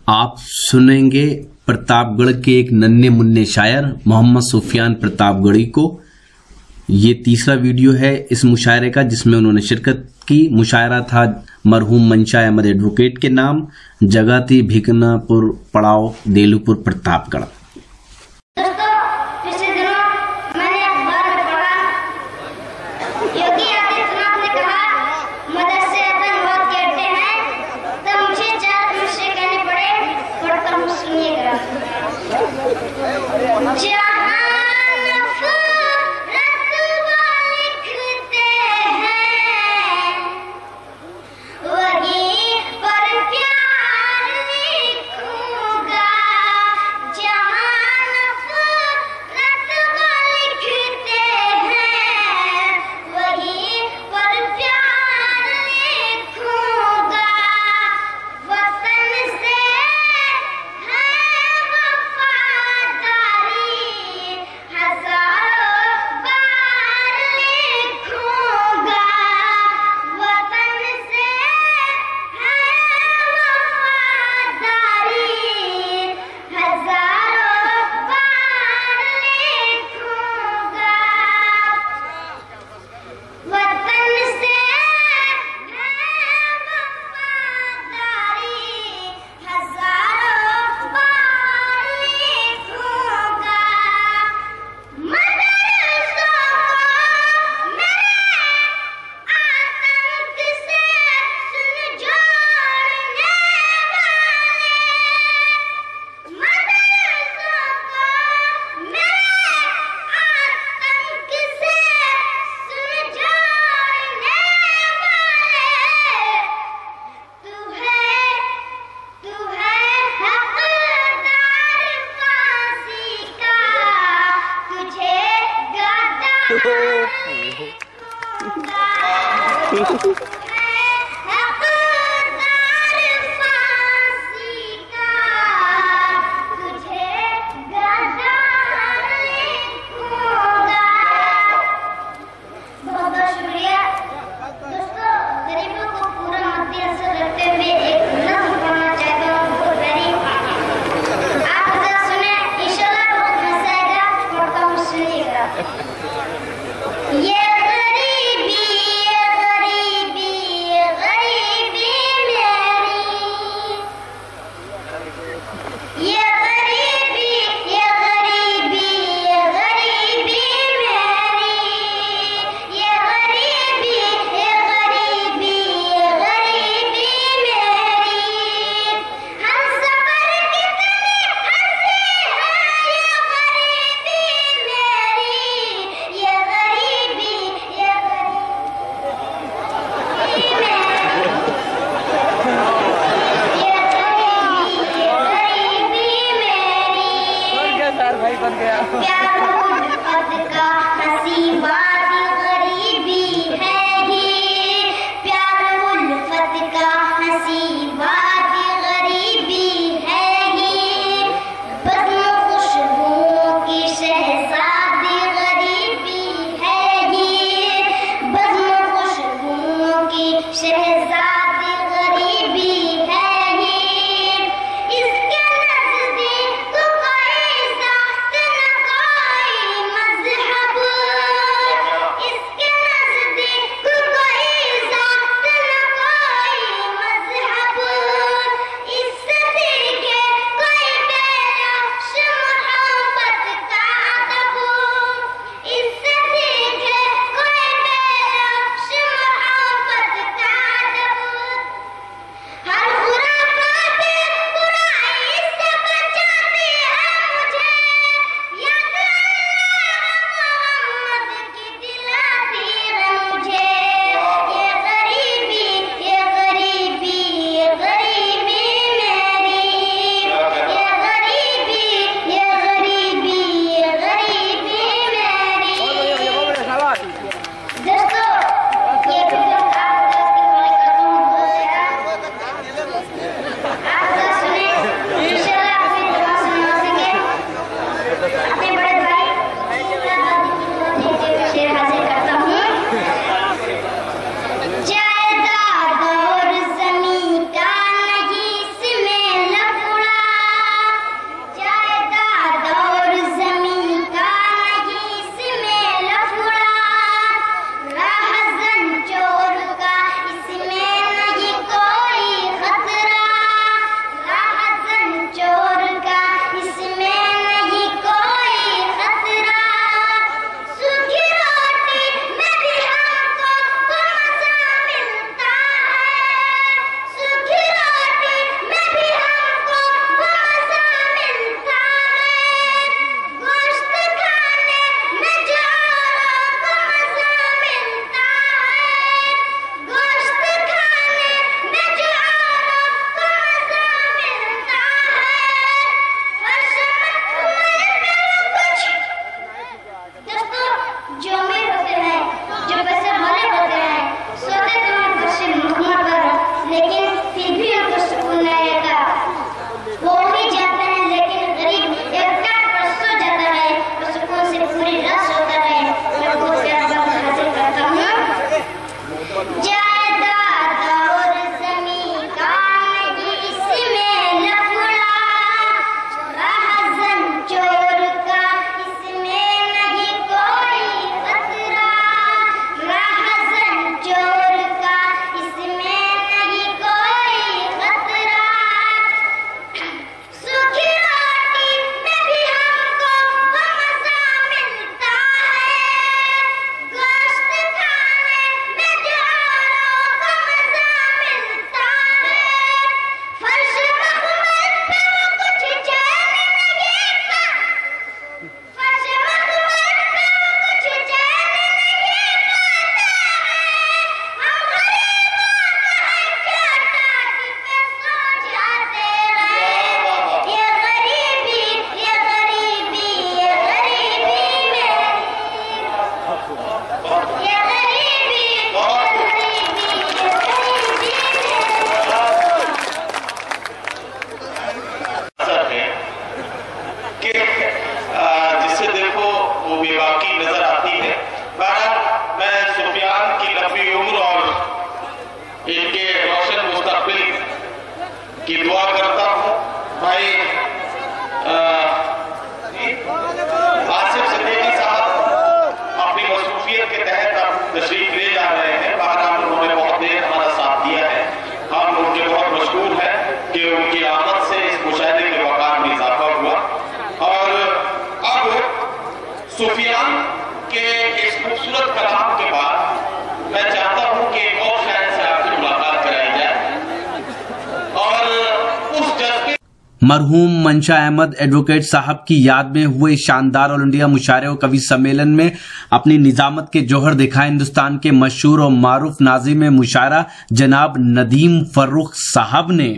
आप सुनेंगे प्रतापगढ़ के एक नन्हे मुन्ने शायर मोहम्मद सुफियान प्रतापगढ़ी को। ये तीसरा वीडियो है इस मुशायरे का जिसमें उन्होंने शिरकत की। मुशायरा था मरहूम मंशा अहमद एडवोकेट के नाम। जगह थी भिकनापुर पड़ाव देलूपुर प्रतापगढ़। ये गरीबी भाई आसिफ सिद्दीकी साहब अपनी मसरूफियत के तहत अब तशरीफ ले जा रहे हैं। बहरहाल उन्होंने बहुत देर हमारा साथ दिया है। हम उनके बहुत मशहूर है कि उनकी आमद से इस मुशायरे के वक़ार में इजाफा हुआ। और अब सुफियान के इस खूबसूरत कलाम के बाद मैं चाहता हूं कि एक और शायर से आपकी मुलाकात कराई जाए और उस जज्बे मरहूम मंशा अहमद एडवोकेट साहब की याद में हुए शानदार ऑल इंडिया मुशायरे और कवि सम्मेलन में अपनी निजामत के जौहर दिखाए हिंदुस्तान के मशहूर और मारूफ नाज़िम मुशायरा जनाब नदीम फर्रुख साहब ने।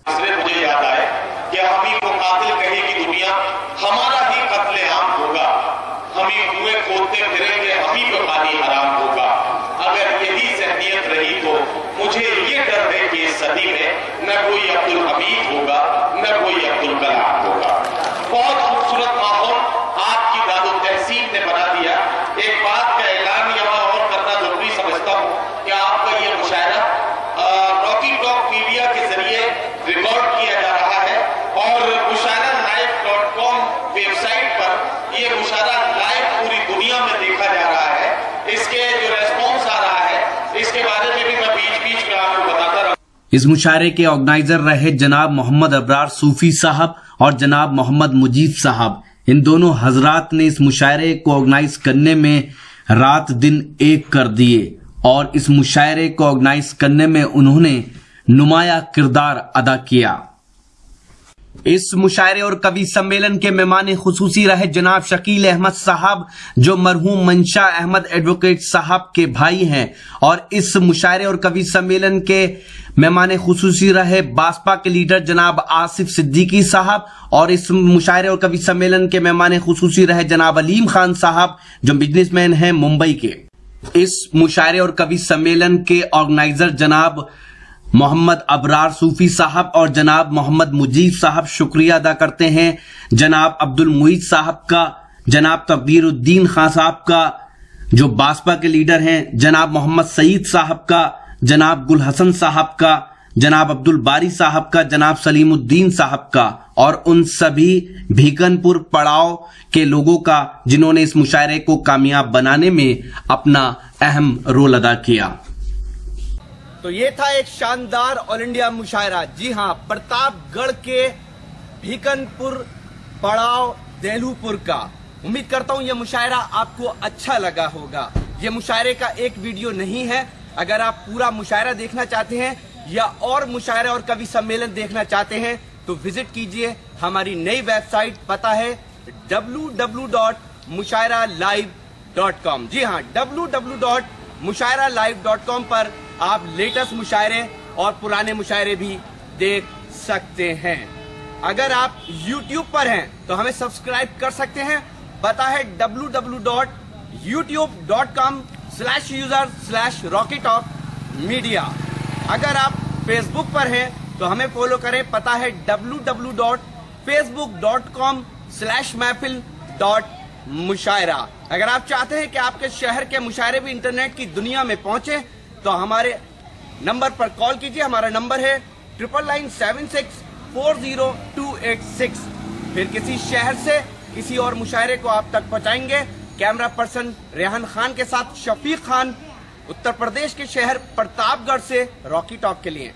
मुझे याद आए कि हम ही को कातिल कहेगी दुनिया, हमारा ही कत्लेआम होगा। हम ही कुएं खोदते फिरेंगे, हम ही को पानी हराम होगा। अगर यही ज़हनियत रही तो मुझे ये डर है कि इस सदी में न कोई अब्दुल हमीद होगा न कोई अब्दुल कलाम होगा। बहुत खूबसूरत माहौल आपकी दादो तहसीन ने बना दिया। एक बात का ऐलान यहाँ और करना जरूरी समझता हूँ कि आपका ये मुशायरा रॉकी टॉक मीडिया के जरिए रिकॉर्ड किया जा रहा है और mushairalive.com वेबसाइट पर यह मुशायरा लाइव पूरी दुनिया में देखा जा रहा है। इसके जो रेस्पॉन्स आ रहा है इसके बारे में भी मैं बीच बीच में आपको बताता रहूं। इस मुशायरे के ऑर्गेनाइजर रहे जनाब मोहम्मद अबरार सूफी साहब और जनाब मोहम्मद मुजीब साहब। इन दोनों हजरात ने इस मुशायरे को ऑर्गेनाइज करने में रात दिन एक कर दिए और इस मुशायरे को ऑर्गेनाइज करने में उन्होंने नुमाया किरदार अदा किया। इस मुशायरे और कवि सम्मेलन के मेहमान खुसूसी रहे जनाब शकील अहमद साहब जो मरहूम मंशा अहमद एडवोकेट साहब के भाई हैं और इस मुशायरे और कवि सम्मेलन के मेहमान खुसूसी रहे बासपा के लीडर जनाब आसिफ सिद्दीकी साहब और इस मुशायरे और कवि सम्मेलन के मेहमान खुसूसी रहे जनाब अलीम खान साहब जो बिजनेसमैन हैं मुंबई के। इस मुशायरे और कवि सम्मेलन के ऑर्गेनाइजर जनाब मोहम्मद अबरार सूफी साहब और जनाब मोहम्मद मुजीब साहब शुक्रिया अदा करते हैं जनाब अब्दुल मुईद साहब का, जनाब तकदीरुद्दीन खान साहब का जो बासपा के लीडर हैं, जनाब मोहम्मद सईद साहब का, जनाब गुल हसन साहब का, जनाब अब्दुल बारी साहब का, जनाब सलीमुद्दीन साहब का और उन सभी भीकनपुर पड़ाव के लोगों का जिन्होंने इस मुशायरे को कामयाब बनाने में अपना अहम रोल अदा किया। तो ये था एक शानदार ऑल इंडिया मुशायरा। जी हाँ, प्रतापगढ़ के भीकनपुर पड़ाव देहलूपुर का। उम्मीद करता हूँ ये मुशायरा आपको अच्छा लगा होगा। ये मुशायरे का एक वीडियो नहीं है। अगर आप पूरा मुशायरा देखना चाहते हैं या और मुशायरे और कवि सम्मेलन देखना चाहते हैं तो विजिट कीजिए हमारी नई वेबसाइट। पता है www.mushairalive.com। जी हाँ, www.mushairalive.com पर आप लेटेस्ट मुशायरे और पुराने मुशायरे भी देख सकते हैं। अगर आप YouTube पर हैं तो हमें सब्सक्राइब कर सकते हैं। पता है www.youtube.com/user/rockytalkmedia। अगर आप Facebook पर हैं तो हमें फॉलो करें। पता है www.facebook.com/महफिल.मुशायरा। अगर आप चाहते हैं कि आपके शहर के मुशायरे भी इंटरनेट की दुनिया में पहुंचे तो हमारे नंबर पर कॉल कीजिए। हमारा नंबर है 9997640286। फिर किसी शहर से किसी और मुशायरे को आप तक पहुंचाएंगे। कैमरा पर्सन रेहान खान के साथ शफीक खान, उत्तर प्रदेश के शहर प्रतापगढ़ से रॉकी टॉक के लिए।